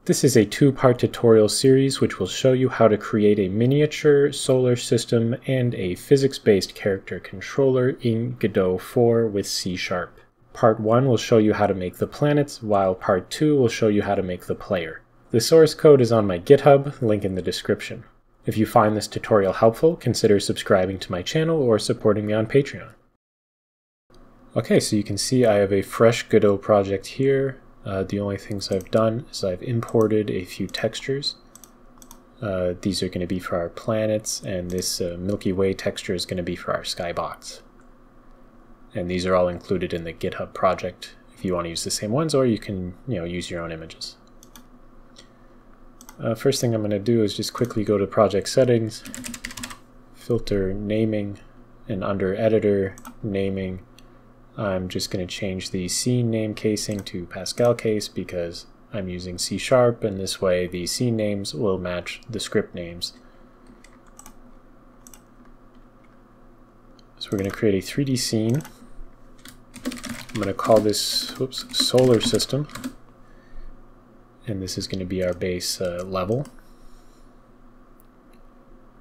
This is a two-part tutorial series which will show you how to create a miniature solar system and a physics-based character controller in Godot 4 with C#. Part 1 will show you how to make the planets, while Part 2 will show you how to make the player. The source code is on my GitHub, link in the description. If you find this tutorial helpful, consider subscribing to my channel or supporting me on Patreon. Okay, so you can see I have a fresh Godot project here. The only things I've done is I've imported a few textures. These are going to be for our planets, and this Milky Way texture is going to be for our skybox. And these are all included in the GitHub project if you want to use the same ones, or you can use your own images. First thing I'm going to do is just quickly go to project settings, filter naming, and under editor naming, I'm just going to change the scene name casing to Pascal case because I'm using C#, and this way the scene names will match the script names. So we're going to create a 3D scene. I'm going to call this solar system, and this is going to be our base level.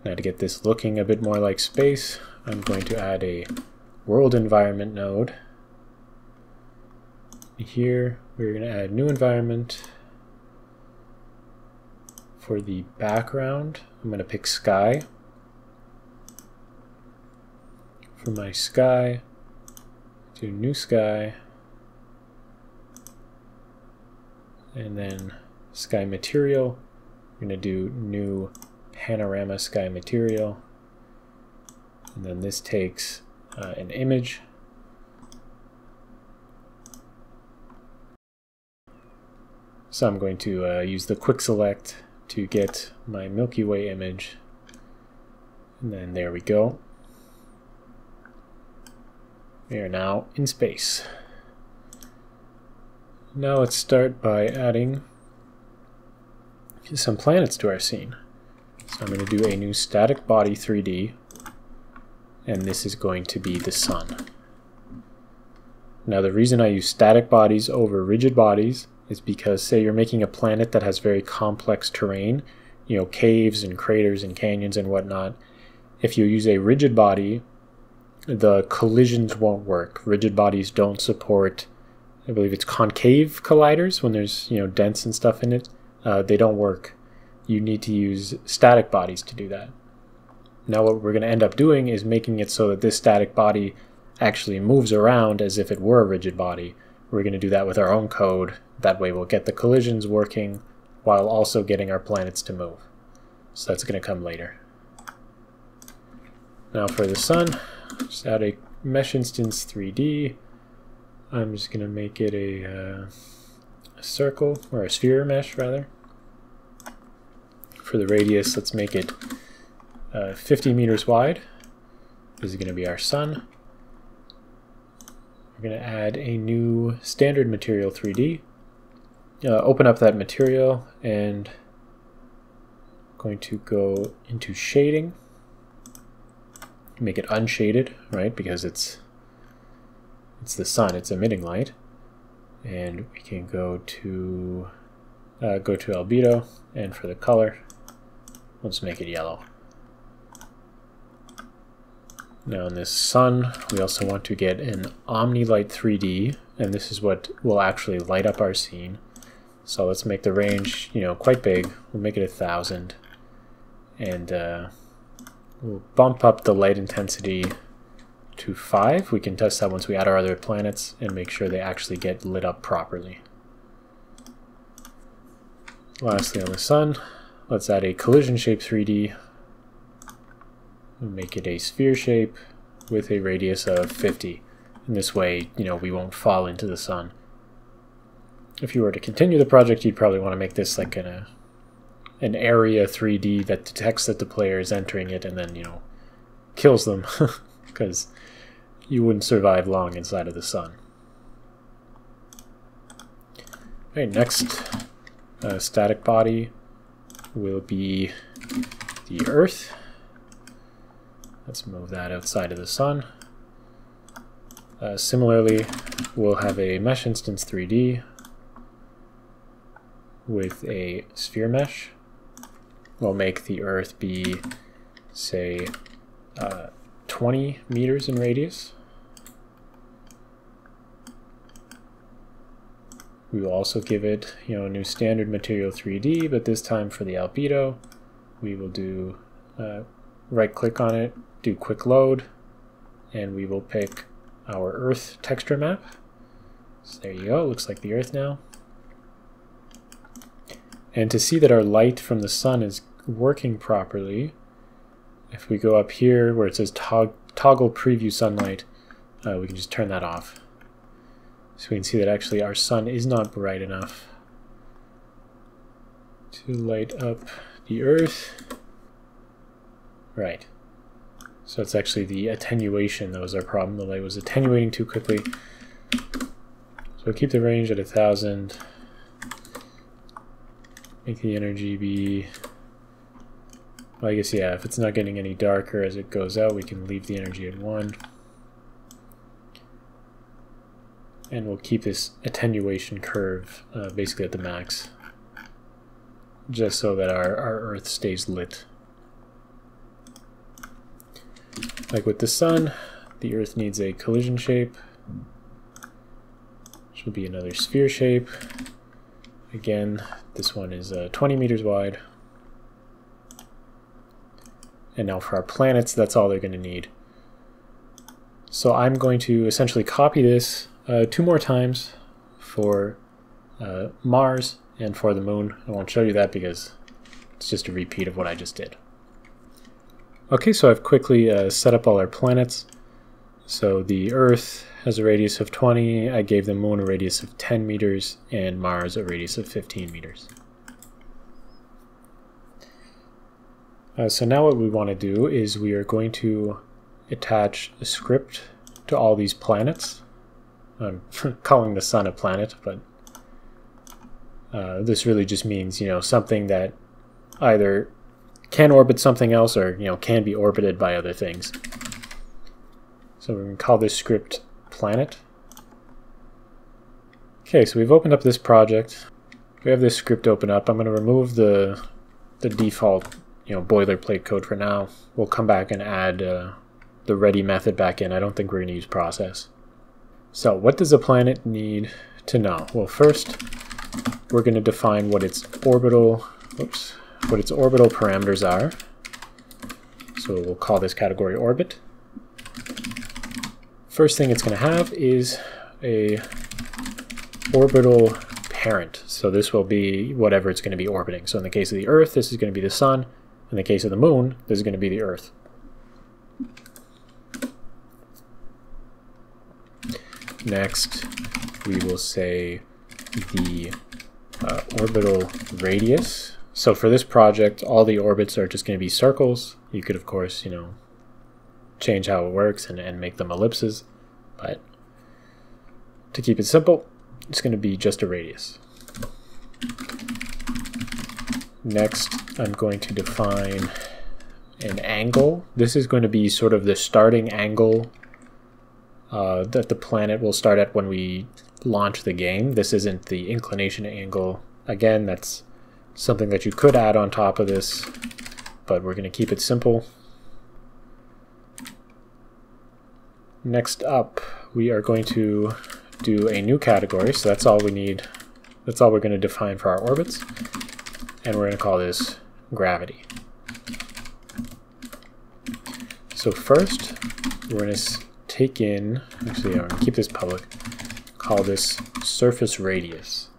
Now to get this looking a bit more like space, I'm going to add a world environment node. Here we're going to add new environment. For the background, I'm going to pick sky. For my sky, do new sky, and then sky material, we're going to do new panorama sky material, and then this takes an image. So I'm going to use the quick select to get my Milky Way image, and then there we go. We are now in space. Now let's start by adding some planets to our scene. So I'm going to do a new static body 3D, and this is going to be the sun. Now the reason I use static bodies over rigid bodies is because, say you're making a planet that has very complex terrain, caves and craters and canyons and whatnot. If you use a rigid body, the collisions won't work. Rigid bodies don't support, I believe it's concave colliders when there's dents and stuff in it. They don't work. You need to use static bodies to do that. Now what we're going to end up doing is making it so that this static body actually moves around as if it were a rigid body. We're going to do that with our own code. That way we'll get the collisions working while also getting our planets to move. So that's going to come later. Now for the sun, just add a mesh instance 3D. I'm just going to make it a circle, or a sphere mesh rather. For the radius, let's make it 50 meters wide. This is going to be our sun. We're going to add a new standard material 3D. Open up that material, and I'm going to go into shading. Make it unshaded, right? Because it's the sun, it's emitting light. And we can go to albedo, and for the color, let's make it yellow. Now in this sun, we also want to get an OmniLight 3D, and this is what will actually light up our scene. So let's make the range, quite big. We'll make it 1000, and we'll bump up the light intensity to 5. We can test that once we add our other planets and make sure they actually get lit up properly. Lastly, on the sun, let's add a collision shape 3D. Make it a sphere shape with a radius of 50. In this way, we won't fall into the sun. If you were to continue the project, you'd probably want to make this like an area 3D that detects that the player is entering it and then, kills them, because you wouldn't survive long inside of the sun. Okay, next static body will be the Earth. Let's move that outside of the sun. Similarly, we'll have a mesh instance 3D. with a sphere mesh. We'll make the Earth be, say, 20 meters in radius. We will also give it, a new standard material 3D, but this time for the albedo, we will do right-click on it, do quick load, and we will pick our Earth texture map. So there you go, it looks like the Earth now. And to see that our light from the sun is working properly, if we go up here where it says toggle preview sunlight, we can just turn that off. So we can see that actually our sun is not bright enough to light up the Earth. Right. So it's actually the attenuation that was our problem. The light was attenuating too quickly. So we'll keep the range at 1000. Make the energy be... Well, I guess, yeah, if it's not getting any darker as it goes out, we can leave the energy at 1. And we'll keep this attenuation curve basically at the max, just so that our Earth stays lit. Like with the sun, the Earth needs a collision shape, which will be another sphere shape. Again, this one is 20 meters wide. And now for our planets, that's all they're going to need. So I'm going to essentially copy this 2 more times for Mars and for the moon. I won't show you that because it's just a repeat of what I just did. Okay, so I've quickly set up all our planets. So the Earth has a radius of 20, I gave the moon a radius of 10 meters, and Mars a radius of 15 meters. So now what we want to do is we are going to attach a script to all these planets. I'm calling the sun a planet, but this really just means, something that either can orbit something else or, can be orbited by other things. So we're going to call this script planet. Okay, so we've opened up this project. We have this script open up. I'm going to remove the default, boilerplate code for now. We'll come back and add the ready method back in. I don't think we're going to use process. So what does a planet need to know? Well, first we're going to define what its orbital parameters are. So we'll call this category orbit. First thing it's going to have is a orbital parent. So this will be whatever it's going to be orbiting. So in the case of the Earth, this is going to be the sun. In the case of the moon, this is going to be the Earth. Next, we will say the orbital radius. So for this project, all the orbits are just going to be circles. You could, of course, change how it works and make them ellipses. But to keep it simple, it's going to be just a radius. Next, I'm going to define an angle. This is going to be sort of the starting angle that the planet will start at when we launch the game. This isn't the inclination angle. Again, that's something that you could add on top of this, but we're going to keep it simple. Next up, we are going to do a new category, so that's all we need. That's all we're going to define for our orbits, and we're going to call this gravity. So first, we're going to take in, actually, I'm going to keep this public, call this surface radius.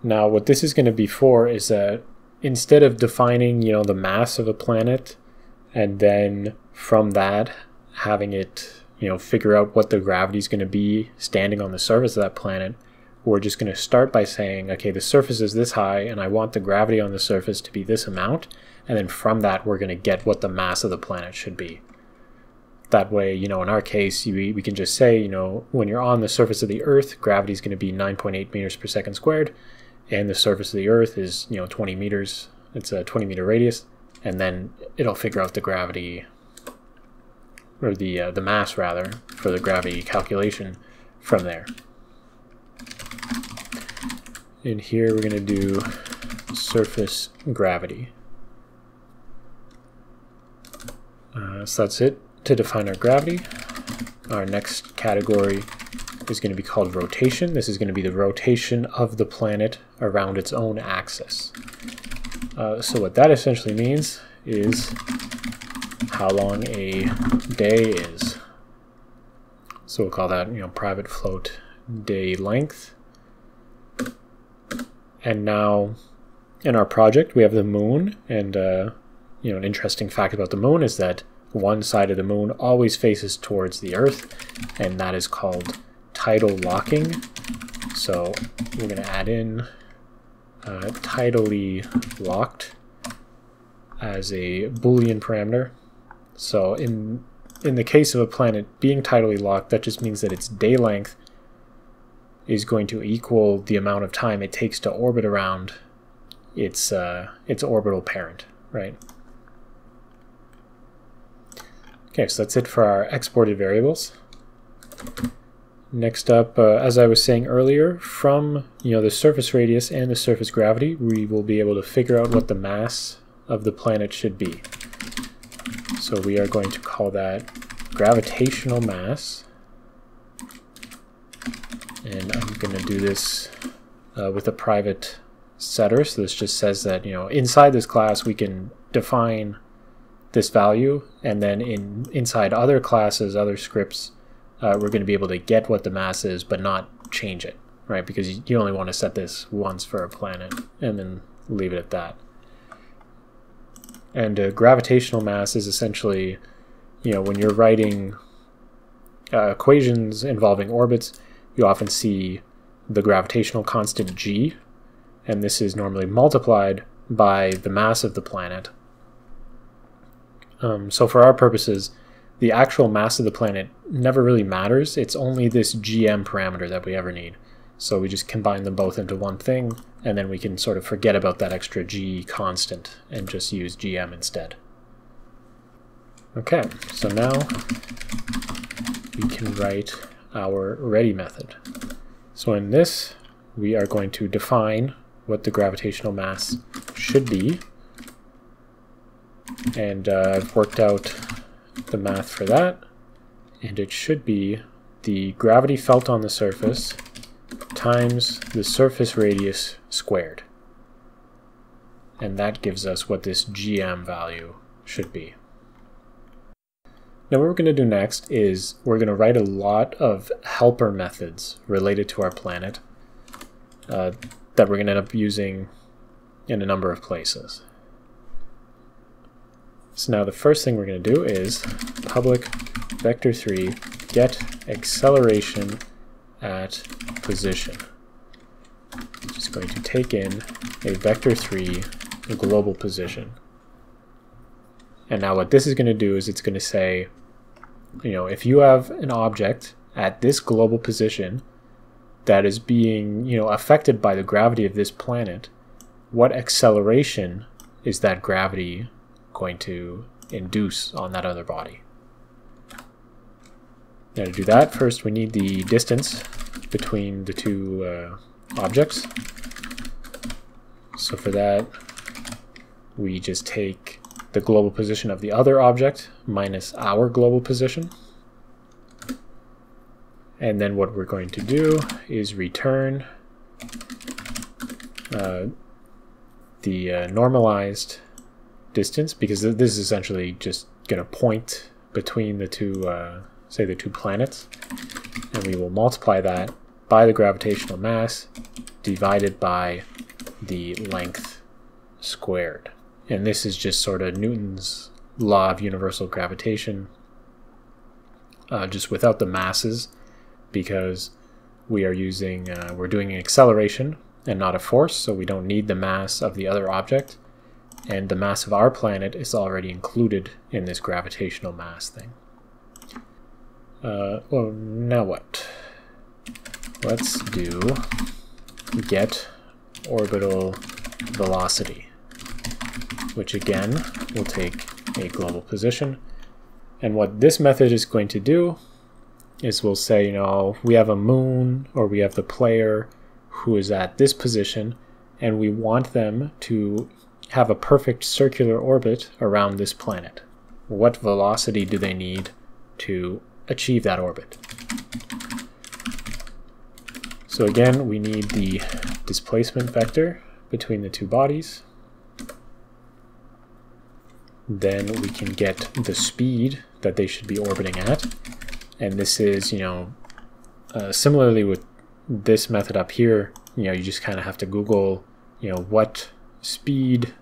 Now, what this is going to be for is that instead of defining, the mass of a planet, and then from that having it, figure out what the gravity is going to be standing on the surface of that planet, we're just going to start by saying, okay, the surface is this high, and I want the gravity on the surface to be this amount, and then from that we're going to get what the mass of the planet should be. That way, in our case, we can just say, when you're on the surface of the Earth, gravity is going to be 9.8 meters per second squared, and the surface of the Earth is, 20 meters. It's a 20 meter radius, and then it'll figure out the gravity, or the mass rather, for the gravity calculation from there. In here we're going to do surface gravity. So that's it to define our gravity. Our next category is going to be called rotation. This is going to be the rotation of the planet around its own axis. So what that essentially means is how long a day is. So we'll call that, private float day length. And now in our project we have the moon, and an interesting fact about the moon is that one side of the moon always faces towards the Earth, and that is called tidal locking. So we're going to add in tidally locked as a Boolean parameter. So in the case of a planet being tidally locked, that just means that its day length is going to equal the amount of time it takes to orbit around its orbital parent, right? Okay, so that's it for our exported variables. Next up, as I was saying earlier, from the surface radius and the surface gravity, we will be able to figure out what the mass of the planet should be. So we are going to call that gravitational mass. And I'm going to do this with a private setter. So this just says that, inside this class we can define this value, and then inside other classes, other scripts, we're going to be able to get what the mass is, but not change it, right? Because you only want to set this once for a planet, and then leave it at that. And gravitational mass is essentially, when you're writing equations involving orbits, you often see the gravitational constant g, and this is normally multiplied by the mass of the planet. So for our purposes, the actual mass of the planet never really matters. It's only this gm parameter that we ever need. So we just combine them both into one thing, and then we can sort of forget about that extra g constant and just use gm instead. Okay, so now we can write our ready method. So in this, we are going to define what the gravitational mass should be. And I've worked out the math for that, and it should be the gravity felt on the surface times the surface radius squared. And that gives us what this gm value should be. Now what we're going to do next is we're going to write a lot of helper methods related to our planet that we're going to end up using in a number of places. So now the first thing we're going to do is public vector3 get acceleration at position. Just going to take in a vector3 global position. And now what this is going to do is it's going to say, if you have an object at this global position that is being, affected by the gravity of this planet, what acceleration is that gravity going to induce on that other body? Now to do that, first we need the distance between the two objects. So for that, we just take the global position of the other object minus our global position. And then what we're going to do is return the normalized distance, because this is essentially just going to point between the two, say the two planets, and we will multiply that by the gravitational mass divided by the length squared. And this is just sort of Newton's law of universal gravitation, just without the masses, because we are using, we're doing an acceleration and not a force, so we don't need the mass of the other object. And the mass of our planet is already included in this gravitational mass thing. Well, now what? Let's do get orbital velocity, which again will take a global position. And what this method is going to do is we'll say, we have a moon, or we have the player who is at this position, and we want them to have a perfect circular orbit around this planet. What velocity do they need to achieve that orbit? So again, we need the displacement vector between the two bodies. Then we can get the speed that they should be orbiting at. And this is, similarly with this method up here, you just kind of have to Google, what speed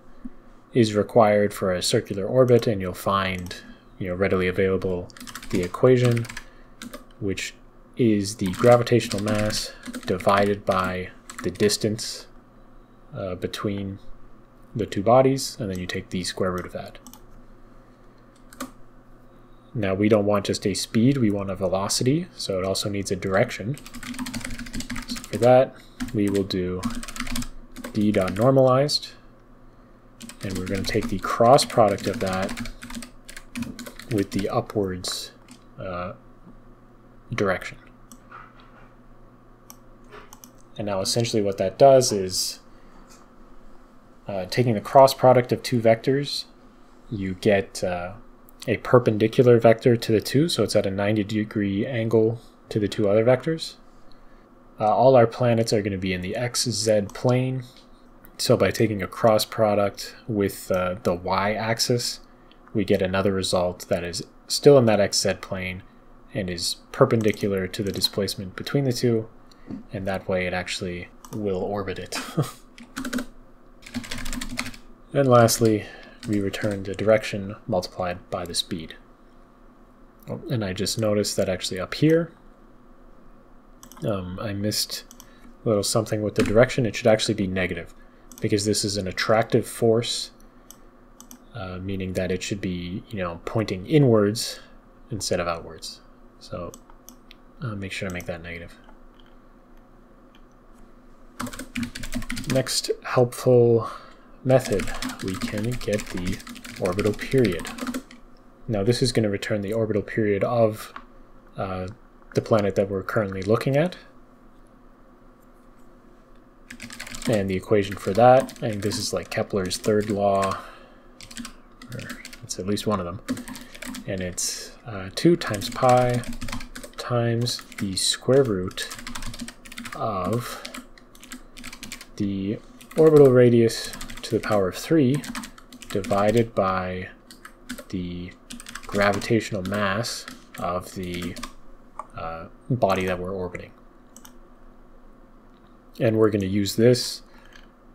is required for a circular orbit, and you'll find, readily available the equation, which is the gravitational mass divided by the distance between the two bodies, and then you take the square root of that. Now we don't want just a speed, we want a velocity, so it also needs a direction. So for that, we will do d.normalized, and we're going to take the cross product of that with the upwards direction. And now essentially what that does is, taking the cross product of two vectors, you get a perpendicular vector to the two, so it's at a 90-degree angle to the two other vectors. All our planets are going to be in the XZ plane, so by taking a cross product with the y-axis, we get another result that is still in that XZ plane and is perpendicular to the displacement between the two, and that way it actually will orbit it. And lastly, we return the direction multiplied by the speed. Oh, and I just noticed that actually up here, I missed a little something with the direction. It should actually be negative, because this is an attractive force, meaning that it should be, pointing inwards instead of outwards. So make sure to make that negative. Next helpful method, we can get the orbital period. Now this is going to return the orbital period of the planet that we're currently looking at. And the equation for that, I think this is like Kepler's third law, or it's at least one of them. And it's 2 times pi times the square root of the orbital radius to the power of 3 divided by the gravitational mass of the body that we're orbiting. And we're going to use this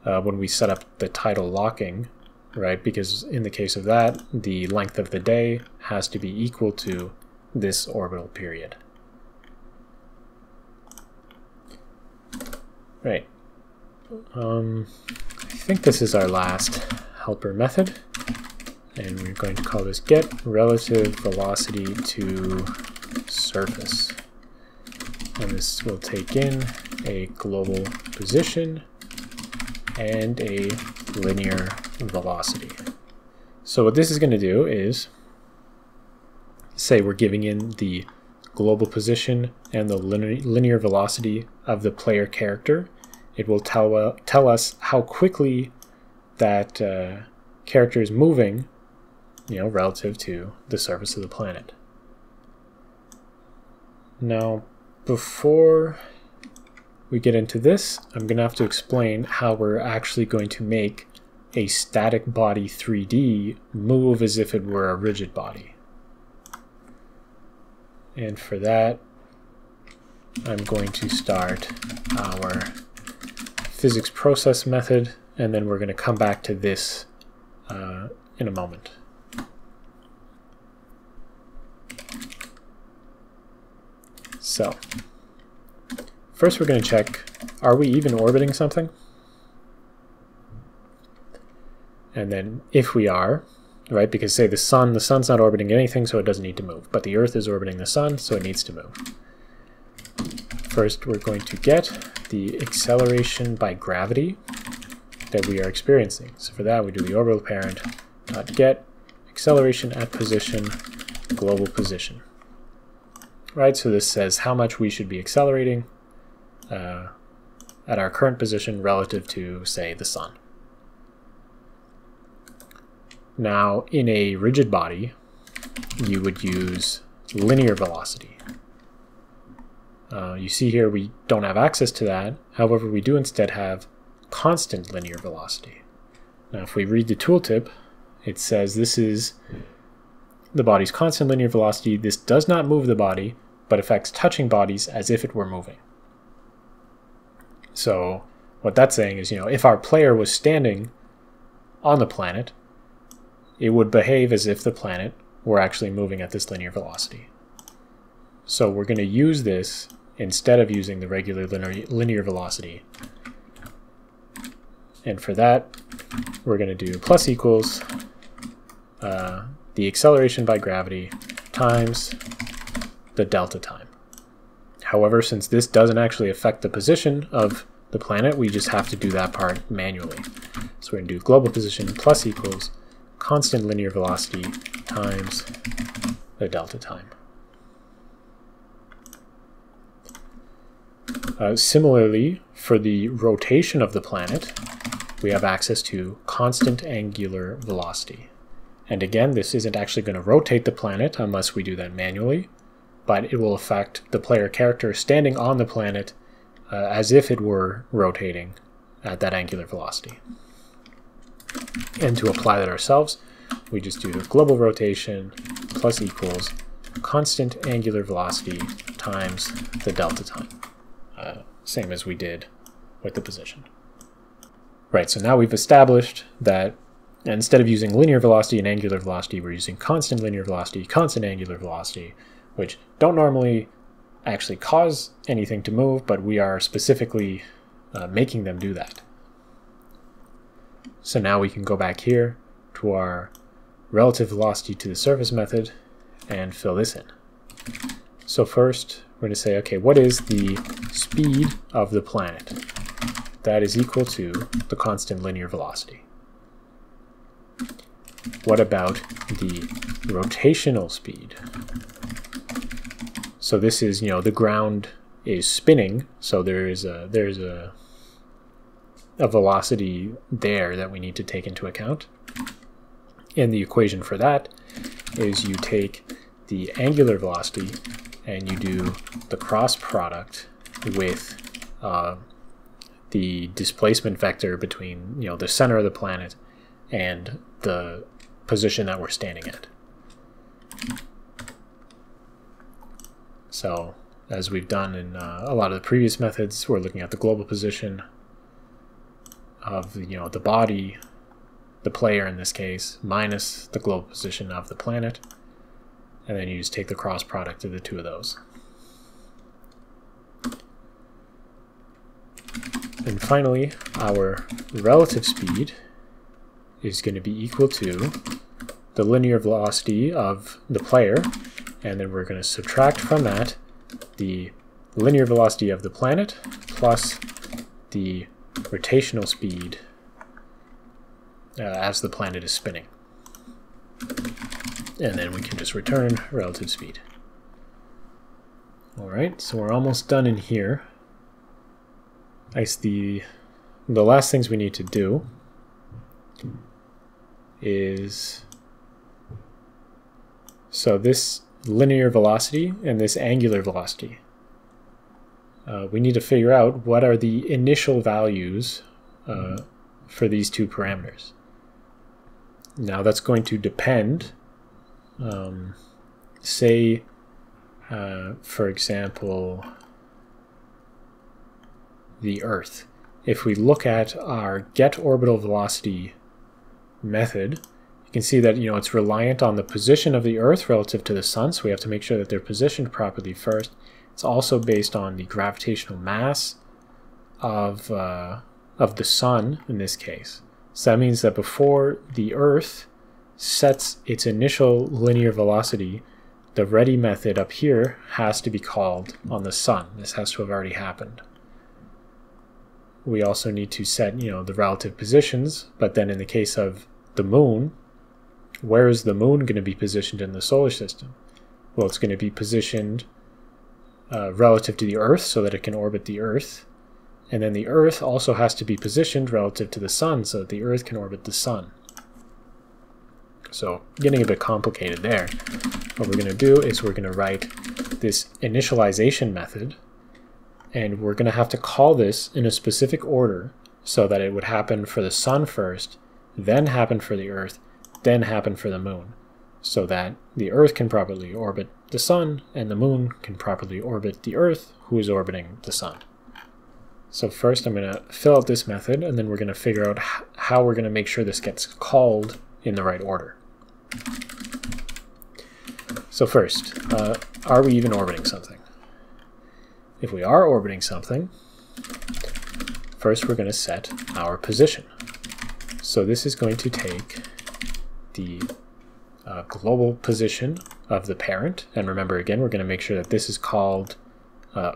when we set up the tidal locking, right? Because in the case of that, the length of the day has to be equal to this orbital period. Right. I think this is our last helper method, and we're going to call this get relative velocity to surface. And this will take in a global position and a linear velocity. So what this is going to do is say we're giving in the global position and the linear velocity of the player character. It will tell us how quickly that character is moving, relative to the surface of the planet. Now, before we get into this, I'm going to have to explain how we're actually going to make a static body 3D move as if it were a rigid body. And for that, I'm going to start our physics process method, and then we're going to come back to this in a moment. So, first we're going to check, are we even orbiting something? And then if we are, right, because say the sun's not orbiting anything, so it doesn't need to move, but the Earth is orbiting the sun, so it needs to move. First, we're going to get the acceleration by gravity that we are experiencing. So for that, we do the orbital parent dot get acceleration at position global position. Right, so this says how much we should be accelerating at our current position relative to, say, the sun. Now, in a rigid body, you would use linear velocity. You see here we don't have access to that. However, we do instead have constant linear velocity. Now, if we read the tooltip, it says this is the body's constant linear velocity. This does not move the body, but affects touching bodies as if it were moving. So what that's saying is, if our player was standing on the planet, it would behave as if the planet were actually moving at this linear velocity. So we're going to use this instead of using the regular linear velocity. And for that, we're going to do plus equals the acceleration by gravity times the delta time. However, since this doesn't actually affect the position of the planet, we just have to do that part manually. So we're going to do global position plus equals constant linear velocity times the delta time. Similarly, for the rotation of the planet, we have access to constant angular velocity. And again, this isn't actually going to rotate the planet unless we do that manually, but it will affect the player character standing on the planet as if it were rotating at that angular velocity. And to apply that ourselves, we just do global rotation plus equals constant angular velocity times the delta time. Same as we did with the position. Right, so now we've established that instead of using linear velocity and angular velocity, we're using constant linear velocity, constant angular velocity, which don't normally actually cause anything to move, but we are specifically making them do that. So now we can go back here to our relative velocity to the surface method and fill this in. So first, we're going to say, okay, what is the speed of the planet? That is equal to the constant linear velocity. What about the rotational speed? So this is, the ground is spinning, so there's a velocity there that we need to take into account. And the equation for that is you take the angular velocity and you do the cross product with the displacement vector between the center of the planet and the position that we're standing at. So as we've done in a lot of the previous methods, we're looking at the global position of the body, the player in this case, minus the global position of the planet, and then you just take the cross product of the two of those. And finally, our relative speed is going to be equal to the linear velocity of the player, and then we're going to subtract from that the linear velocity of the planet plus the rotational speed as the planet is spinning. And then we can just return relative speed. Alright, so we're almost done in here. I guess the last things we need to do is, so this linear velocity and this angular velocity, we need to figure out what are the initial values for these two parameters. Now that's going to depend, say, for example, the Earth. If we look at our get orbital velocity method, you can see that it's reliant on the position of the Earth relative to the Sun, so we have to make sure that they're positioned properly first. It's also based on the gravitational mass of the Sun in this case. So that means that before the Earth sets its initial linear velocity, the ready method up here has to be called on the Sun. This has to have already happened. We also need to set, the relative positions, but then in the case of the Moon, where is the Moon going to be positioned in the solar system? Well, it's going to be positioned relative to the Earth so that it can orbit the Earth, And then the Earth also has to be positioned relative to the Sun so that the Earth can orbit the Sun. So getting a bit complicated there. What we're going to do is we're going to write this initialization method, and we're going to have to call this in a specific order so that it would happen for the Sun first, then happen for the Earth, then happen for the Moon, so that the Earth can properly orbit the Sun and the Moon can properly orbit the Earth, who is orbiting the Sun. So first I'm going to fill out this method, and then we're going to figure out how we're going to make sure this gets called in the right order. So first, are we even orbiting something? If we are orbiting something, first we're going to set our position. So this is going to take the global position of the parent, and remember again, we're going to make sure that this is called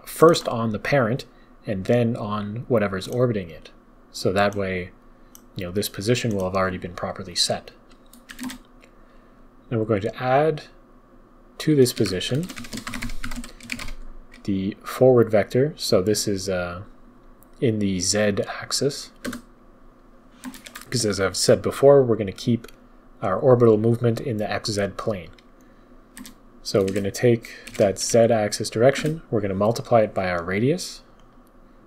first on the parent and then on whatever's orbiting it. So that way, this position will have already been properly set. Then we're going to add to this position the forward vector. So this is in the z-axis, because as I've said before, we're going to keep our orbital movement in the xz plane. So we're going to take that z-axis direction, we're going to multiply it by our radius.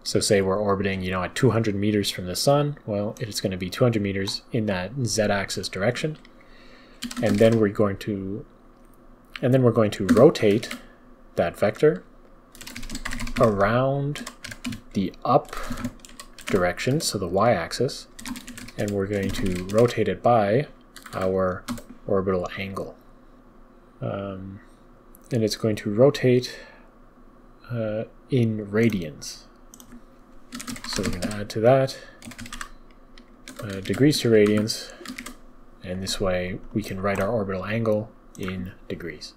So say we're orbiting, at 200 meters from the Sun, well, it's going to be 200 meters in that z-axis direction. And then we're going to rotate that vector around the up direction, so the y-axis, and we're going to rotate it by our orbital angle. And it's going to rotate in radians. So we're going to add to that degrees to radians, and this way we can write our orbital angle in degrees.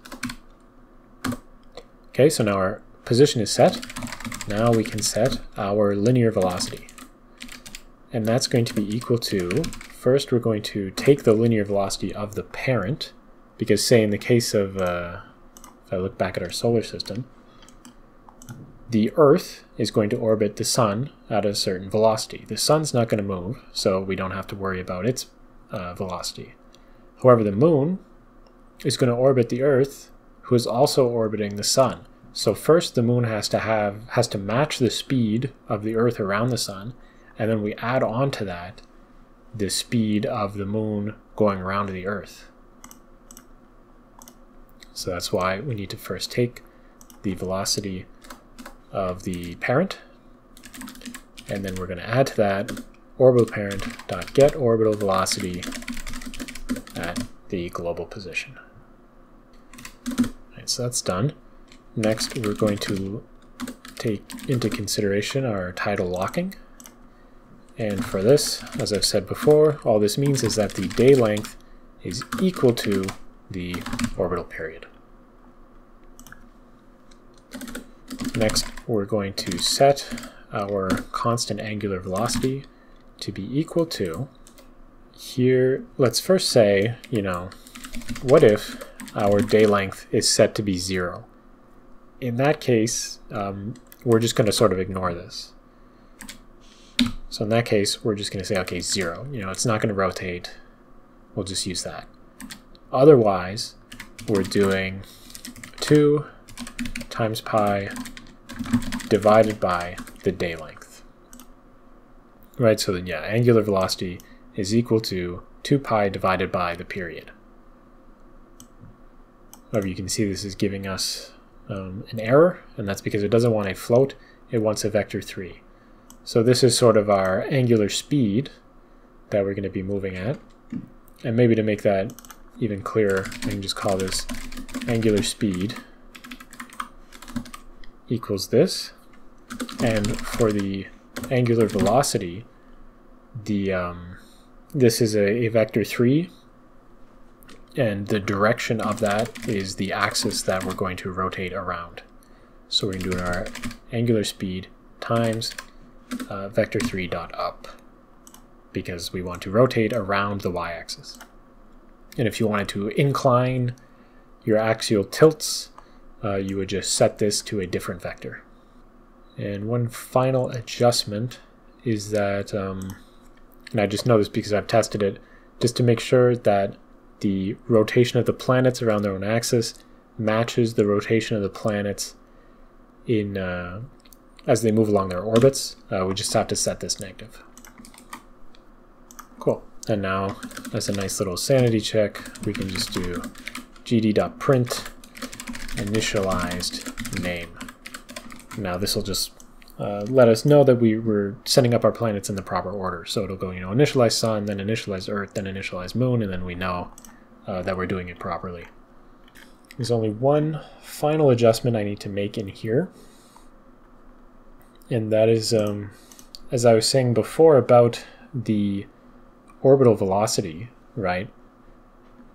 Okay, so now our position is set. Now we can set our linear velocity. And that's going to be equal to, first we're going to take the linear velocity of the parent, because say in the case of, if I look back at our solar system, the Earth is going to orbit the Sun at a certain velocity. The Sun's not going to move, so we don't have to worry about its velocity. However, the Moon is going to orbit the Earth, who is also orbiting the Sun. So first the Moon has to match the speed of the Earth around the Sun, and then we add on to that the speed of the Moon going around the Earth. So that's why we need to first take the velocity of the parent, and then we're going to add to that orbital parent dot get orbital velocity at the global position. Alright, so that's done. Next, we're going to take into consideration our tidal locking. And for this, as I've said before, all this means is that the day length is equal to the orbital period. Next, we're going to set our constant angular velocity to be equal to, here, let's first say, what if our day length is set to be 0? In that case, we're just going to sort of ignore this. So in that case, we're just going to say, okay, 0. It's not going to rotate. We'll just use that. Otherwise, we're doing 2 times pi divided by the day length. Right, so then, yeah, angular velocity is equal to 2 pi divided by the period. However, you can see this is giving us an error, and that's because it doesn't want a float, it wants a vector 3. So this is sort of our angular speed that we're going to be moving at. And maybe to make that even clearer, I can just call this angular speed equals this. And for the angular velocity, this is a vector 3, and the direction of that is the axis that we're going to rotate around. So we're doing our angular speed times vector 3 dot up, because we want to rotate around the y-axis. And if you wanted to incline your axial tilts, you would just set this to a different vector. And one final adjustment is that, and I just know this because I've tested it, just to make sure that the rotation of the planets around their own axis matches the rotation of the planets in as they move along their orbits. We just have to set this negative. Cool. And now, as a nice little sanity check, we can just do gd.print initialized name. Now this will just let us know that we were setting up our planets in the proper order. So it'll go, initialize sun, then initialize Earth, then initialize moon, and then we know that we're doing it properly. There's only one final adjustment I need to make in here. And that is, as I was saying before about the orbital velocity, right?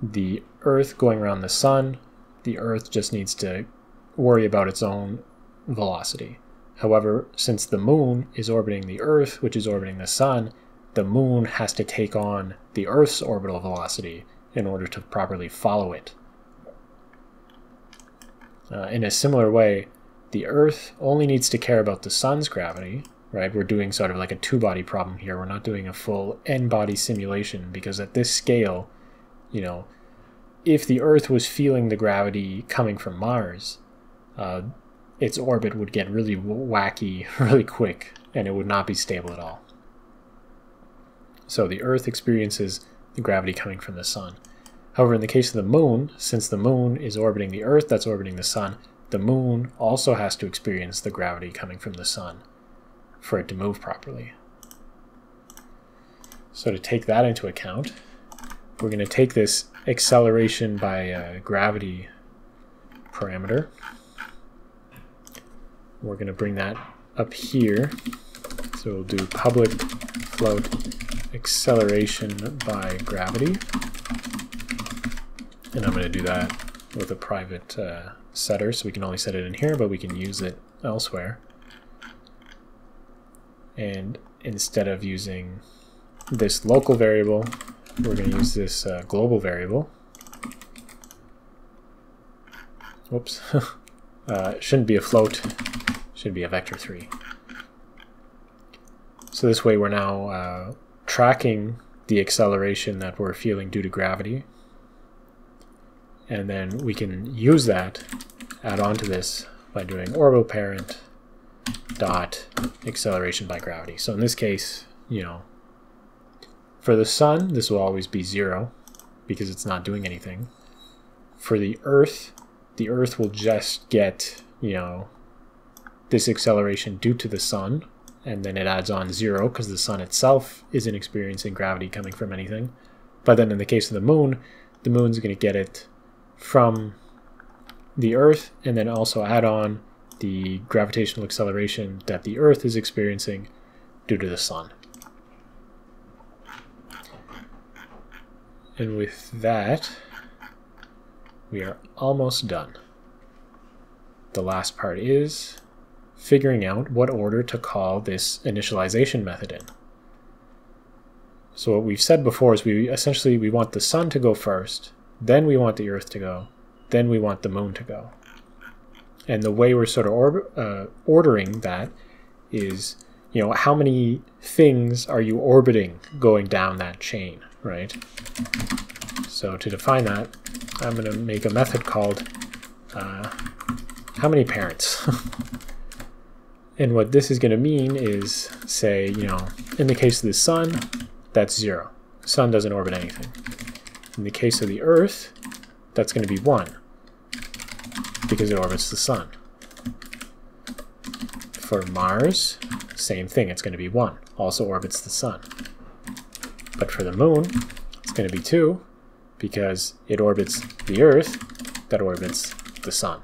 The Earth going around the sun, the Earth just needs to worry about its own velocity. However, since the moon is orbiting the Earth, which is orbiting the sun, the moon has to take on the Earth's orbital velocity in order to properly follow it. In a similar way, the Earth only needs to care about the sun's gravity, right? We're doing sort of like a two-body problem here. We're not doing a full n-body simulation, because at this scale, if the Earth was feeling the gravity coming from Mars, its orbit would get really wacky really quick, and it would not be stable at all. So the Earth experiences the gravity coming from the sun. However, in the case of the moon, since the moon is orbiting the Earth that's orbiting the sun, the moon also has to experience the gravity coming from the sun for it to move properly. So to take that into account, we're going to take this acceleration by gravity parameter. We're going to bring that up here. So we'll do public float acceleration by gravity. And I'm going to do that with a private setter, so we can only set it in here, but we can use it elsewhere. And instead of using this local variable, we're going to use this global variable. Whoops. It shouldn't be a float, it should be a vector3. So this way we're now tracking the acceleration that we're feeling due to gravity. And then we can use that, add on to this by doing orbital parent dot acceleration by gravity. So in this case, for the sun, this will always be 0 because it's not doing anything. For the Earth will just get, this acceleration due to the sun, and then it adds on 0 because the sun itself isn't experiencing gravity coming from anything. But then in the case of the moon's going to get it from the Earth, and then also add on the gravitational acceleration that the Earth is experiencing due to the sun. And with that, we are almost done. The last part is figuring out what order to call this initialization method in. So what we've said before is we want the sun to go first, then we want the Earth to go, then we want the moon to go. And the way we're sort of ordering that is, how many things are you orbiting going down that chain, right? So to define that, I'm going to make a method called how many parents? And what this is going to mean is, say, in the case of the sun, that's 0. The sun doesn't orbit anything. In the case of the Earth, that's going to be 1, because it orbits the sun. For Mars, same thing, it's going to be 1, also orbits the sun. But for the moon, it's going to be 2, because it orbits the Earth that orbits the sun.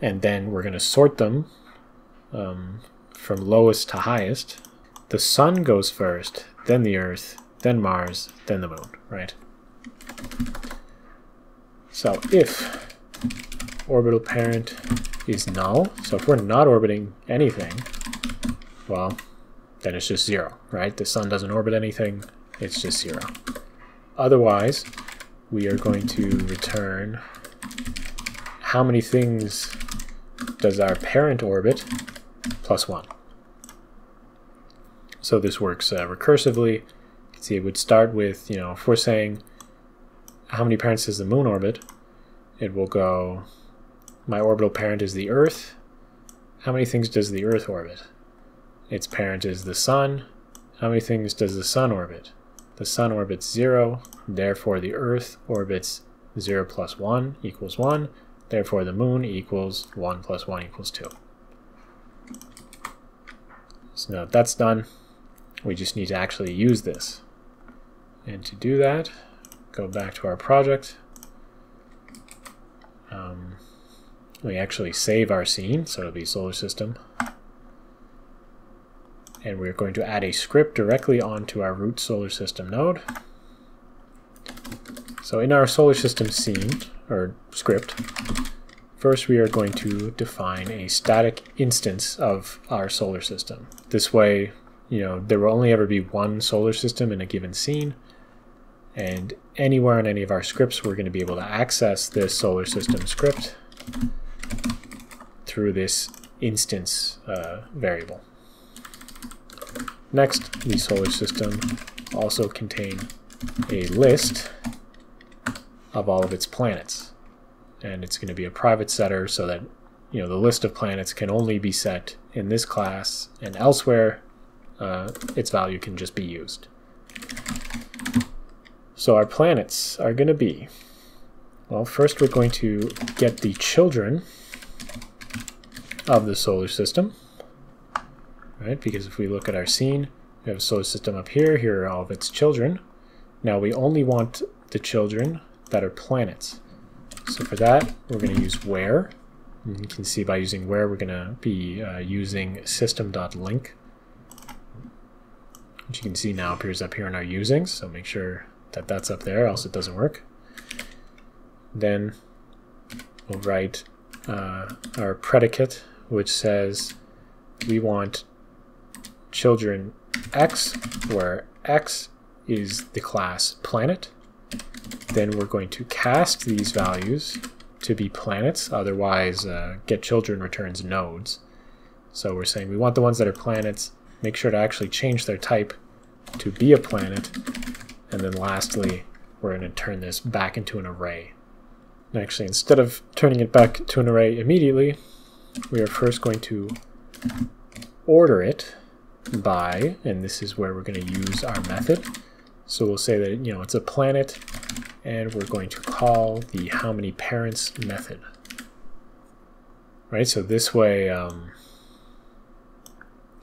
And then we're going to sort them from lowest to highest. The sun goes first, then the Earth, then Mars, then the moon, right? So if orbital parent is null, so if we're not orbiting anything, well, then it's just 0, right? The sun doesn't orbit anything, it's just 0. Otherwise, we are going to return how many things does our parent orbit plus 1. So this works recursively. You can see it would start with, if we're saying how many parents does the moon orbit, it will go, my orbital parent is the Earth. How many things does the Earth orbit? Its parent is the Sun. How many things does the Sun orbit? The Sun orbits 0, therefore the Earth orbits 0 plus 1 equals 1, therefore the Moon equals 1 plus 1 equals 2. So now that that's done, we just need to actually use this. And to do that, go back to our project. We actually save our scene, so it'll be solar system. And we're going to add a script directly onto our root solar system node. So in our solar system scene, or script, first we are going to define a static instance of our solar system. This way, there will only ever be one solar system in a given scene, and anywhere in any of our scripts we're going to be able to access this solar system script through this instance variable. Next, the solar system also contain a list of all of its planets, and it's going to be a private setter so that the list of planets can only be set in this class, and elsewhere its value can just be used. So our planets are going to be, well, first we're going to get the children of the solar system, right? Because if we look at our scene, we have a solar system up here. Here are all of its children. Now we only want the children that are planets. So for that, we're going to use where. And you can see by using where, we're going to be using system.link, which you can see now appears up here in our usings. So make sure that that's up there, else it doesn't work. Then we'll write our predicate, which says we want children X, where X is the class planet. Then we're going to cast these values to be planets, otherwise getChildren returns nodes. So we're saying we want the ones that are planets, make sure to actually change their type to be a planet, and then lastly we're going to turn this back into an array. And actually, instead of turning it back to an array immediately, we are first going to order it by, and this is where we're going to use our method. So we'll say that it's a planet, and we're going to call the how many parents method. Right, so this way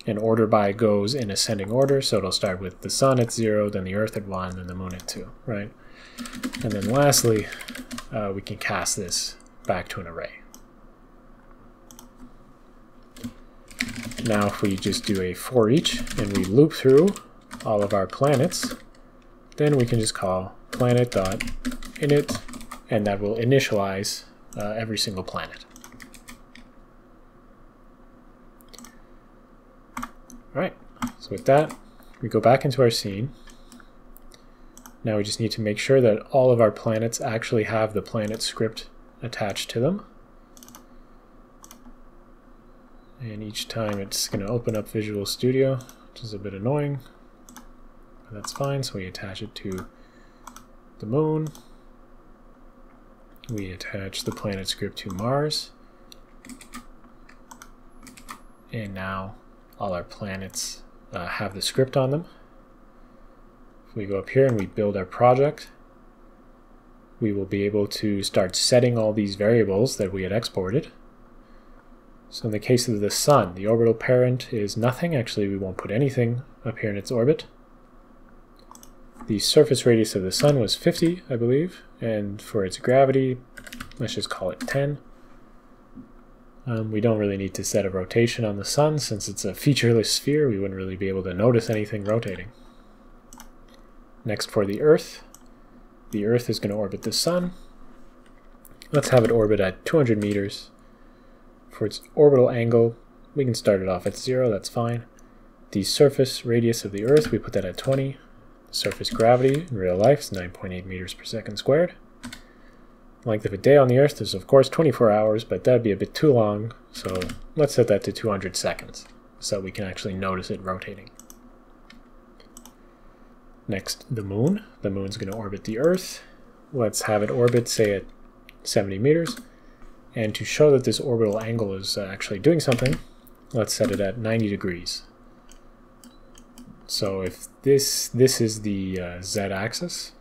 an order by goes in ascending order, so it'll start with the Sun at 0, then the Earth at 1, then the Moon at 2, right? And then lastly, we can cast this back to an array. Now if we just do a for each and we loop through all of our planets, then we can just call planet.init, and that will initialize every single planet. Alright, so with that, we go back into our scene. Now we just need to make sure that all of our planets actually have the planet script attached to them. And each time it's going to open up Visual Studio, which is a bit annoying, but that's fine. So we attach it to the Moon. We attach the planet script to Mars. And now all our planets have the script on them. If we go up here and we build our project, we will be able to start setting all these variables that we had exported. So in the case of the Sun, the orbital parent is nothing. Actually, we won't put anything up here in its orbit. The surface radius of the Sun was 50, I believe, and for its gravity, let's just call it 10. We don't really need to set a rotation on the Sun. Since it's a featureless sphere, we wouldn't really be able to notice anything rotating. Next, for the Earth is going to orbit the Sun. Let's have it orbit at 200 meters. For its orbital angle, we can start it off at 0, that's fine. The surface radius of the Earth, we put that at 20. The surface gravity in real life is 9.8 meters per second squared. Length of a day on the Earth is of course 24 hours, but that'd be a bit too long, so let's set that to 200 seconds so we can actually notice it rotating. Next, the moon. The moon's going to orbit the Earth. Let's have it orbit, say, at 70 meters. And to show that this orbital angle is actually doing something, let's set it at 90 degrees. So if this is the z-axis,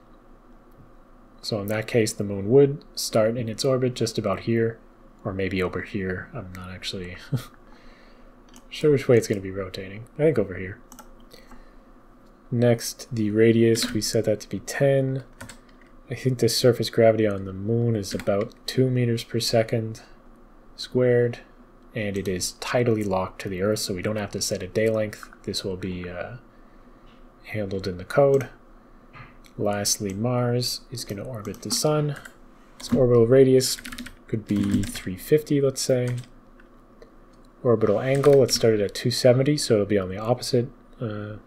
so in that case the moon would start in its orbit just about here, or maybe over here. I'm not actually sure which way it's going to be rotating. I think over here. Next, the radius, we set that to be 10. I think the surface gravity on the moon is about 2 meters per second squared, and it is tidally locked to the Earth, so we don't have to set a day length. This will be handled in the code. Lastly, Mars is going to orbit the Sun. Its orbital radius could be 350, let's say. Orbital angle, let's start it at 270, so it'll be on the opposite, or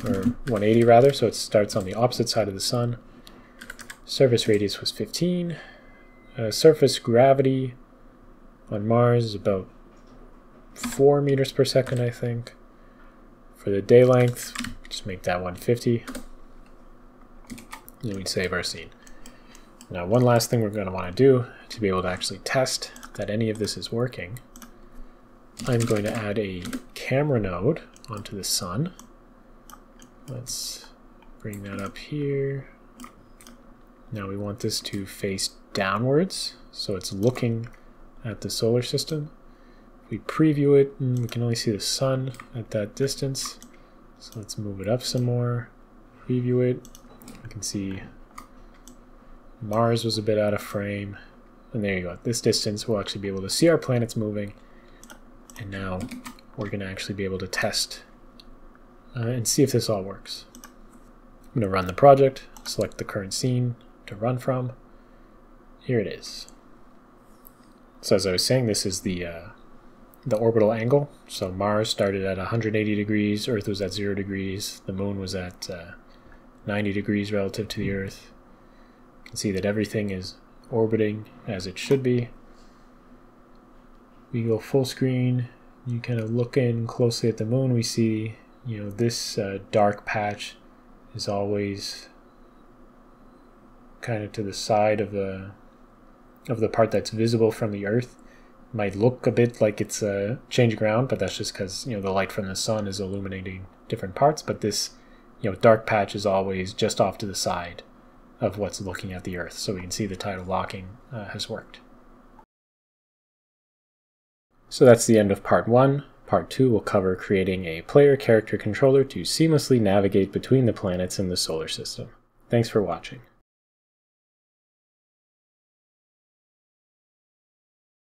180 rather, so it starts on the opposite side of the Sun. Surface radius was 15. Surface gravity on Mars is about 4 meters per second, I think. For the day length, just make that 150. And we'd save our scene. Now, one last thing we're going to want to do to be able to actually test that any of this is working, I'm going to add a camera node onto the Sun. Let's bring that up here. Now we want this to face downwards, so it's looking at the solar system. If we preview it, we can only see the Sun at that distance. So let's move it up some more, preview it. You can see Mars was a bit out of frame. And there you go. At this distance, we'll actually be able to see our planets moving. And now we're going to actually be able to test and see if this all works. I'm going to run the project, select the current scene to run from. Here it is. So as I was saying, this is the orbital angle. So Mars started at 180 degrees, Earth was at 0 degrees, the moon was at 90 degrees relative to the Earth. You can see that everything is orbiting as it should be. We go full screen, you kind of look in closely at the moon, we see, you know, this dark patch is always kind of to the side of the part that's visible from the Earth. Might look a bit like it's a change of ground, but that's just because, you know, the light from the Sun is illuminating different parts. But this, you know, dark patch is always just off to the side of what's looking at the Earth, so we can see the tidal locking has worked. So that's the end of part 1. Part 2 will cover creating a player character controller to seamlessly navigate between the planets in the solar system. Thanks for watching.